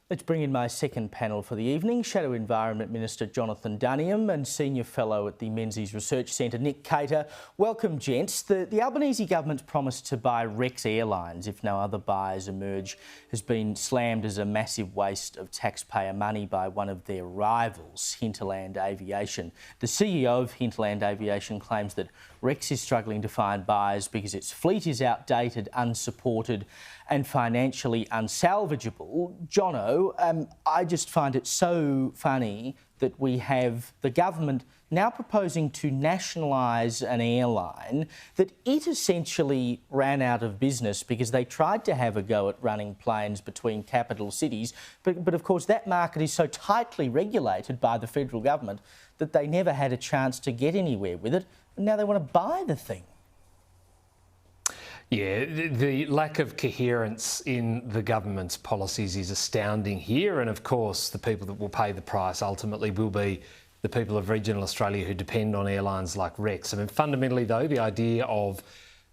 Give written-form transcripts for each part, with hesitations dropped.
Let's bring in my second panel for the evening. Shadow Environment Minister Jonathan Duniam and Senior Fellow at the Menzies Research Centre, Nick Cater. Welcome, gents. The Albanese government's promise to buy Rex Airlines if no other buyers emerge has been slammed as a massive waste of taxpayer money by one of their rivals, Hinterland Aviation. The CEO of Hinterland Aviation claims that Rex is struggling to find buyers because its fleet is outdated, unsupported and financially unsalvageable. Jono, I just find it so funny that we have the government now proposing to nationalise an airline that it essentially ran out of business because they tried to have a go at running planes between capital cities, but of course that market is so tightly regulated by the federal government that they never had a chance to get anywhere with it, and now they want to buy the thing. Yeah, the lack of coherence in the government's policies is astounding here, and of course the people that will pay the price ultimately will be the people of regional Australia who depend on airlines like Rex. I mean, fundamentally though, the idea of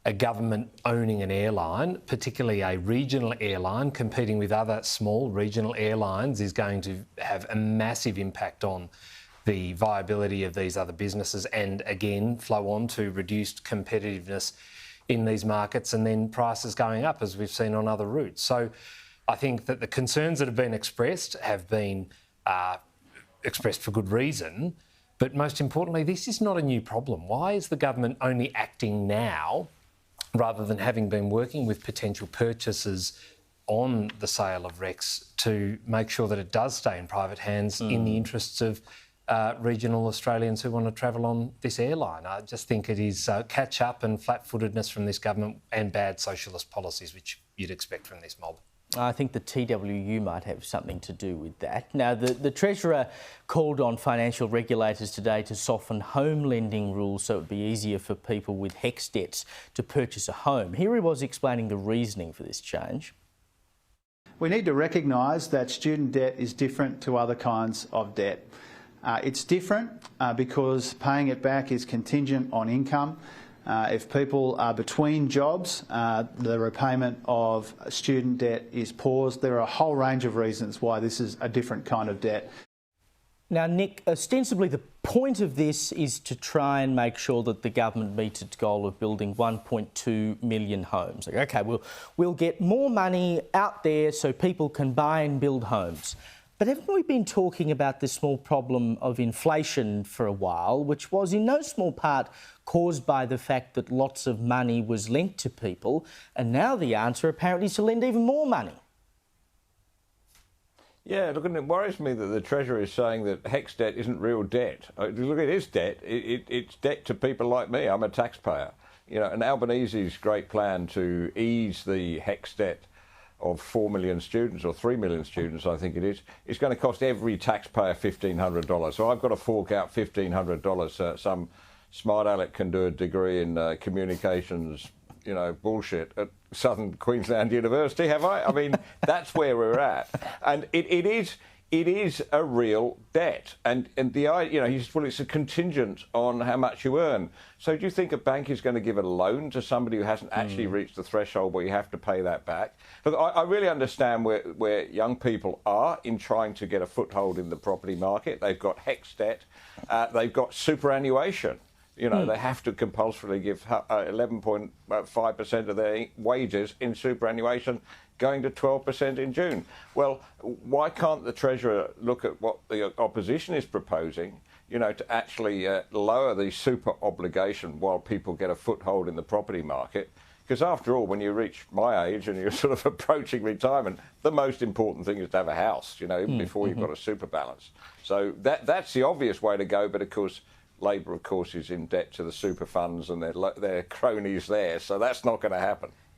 a government owning an airline, particularly a regional airline competing with other small regional airlines, is going to have a massive impact on the viability of these other businesses and again flow on to reduced competitiveness in these markets and then prices going up as we've seen on other routes. So I think that the concerns that have been expressed have been expressed for good reason, but most importantly, this is not a new problem. Why is the government only acting now rather than having been working with potential purchasers on the sale of Rex to make sure that it does stay in private hands in the interests of regional Australians who want to travel on this airline? I just think it is catch-up and flat-footedness from this government and bad socialist policies, which you'd expect from this mob. I think the TWU might have something to do with that. Now, the Treasurer called on financial regulators today to soften home lending rules so it would be easier for people with HECS debts to purchase a home. Here he was explaining the reasoning for this change. We need to recognise that student debt is different to other kinds of debt. It's different because paying it back is contingent on income. If people are between jobs, the repayment of student debt is paused. There are a whole range of reasons why this is a different kind of debt. Now, Nick, ostensibly the point of this is to try and make sure that the government meets its goal of building 1.2 million homes. Like, OK, we'll get more money out there so people can buy and build homes. But haven't we been talking about this small problem of inflation for a while, which was in no small part caused by the fact that lots of money was lent to people, and now the answer apparently is to lend even more money? Yeah, look, and it worries me that the Treasurer is saying that HECS debt isn't real debt. Look, it is debt. It's debt to people like me. I'm a taxpayer. You know, and Albanese's great plan to ease the HECS debt of 4 million students, or 3 million students, I think it is, it's going to cost every taxpayer $1,500. So I've got to fork out $1,500. Some smart aleck can do a degree in communications, you know, bullshit at Southern Queensland University, have I? I mean, that's where we're at. And it is a real debt. And the, you know, he says, well, it's a contingent on how much you earn. So do you think a bank is going to give a loan to somebody who hasn't actually reached the threshold where you have to pay that back? Look, I really understand where young people are in trying to get a foothold in the property market. They've got HECS debt. They've got superannuation. You know, they have to compulsorily give 11.5% of their wages in superannuation, going to 12% in June. Well, why can't the Treasurer look at what the opposition is proposing, you know, to actually lower the super obligation while people get a foothold in the property market? Because after all, when you reach my age and you're sort of approaching retirement, the most important thing is to have a house, you know, even before you've got a super balance. So that's the obvious way to go, but of course, Labor, of course, is in debt to the super funds and their cronies there, so that's not going to happen.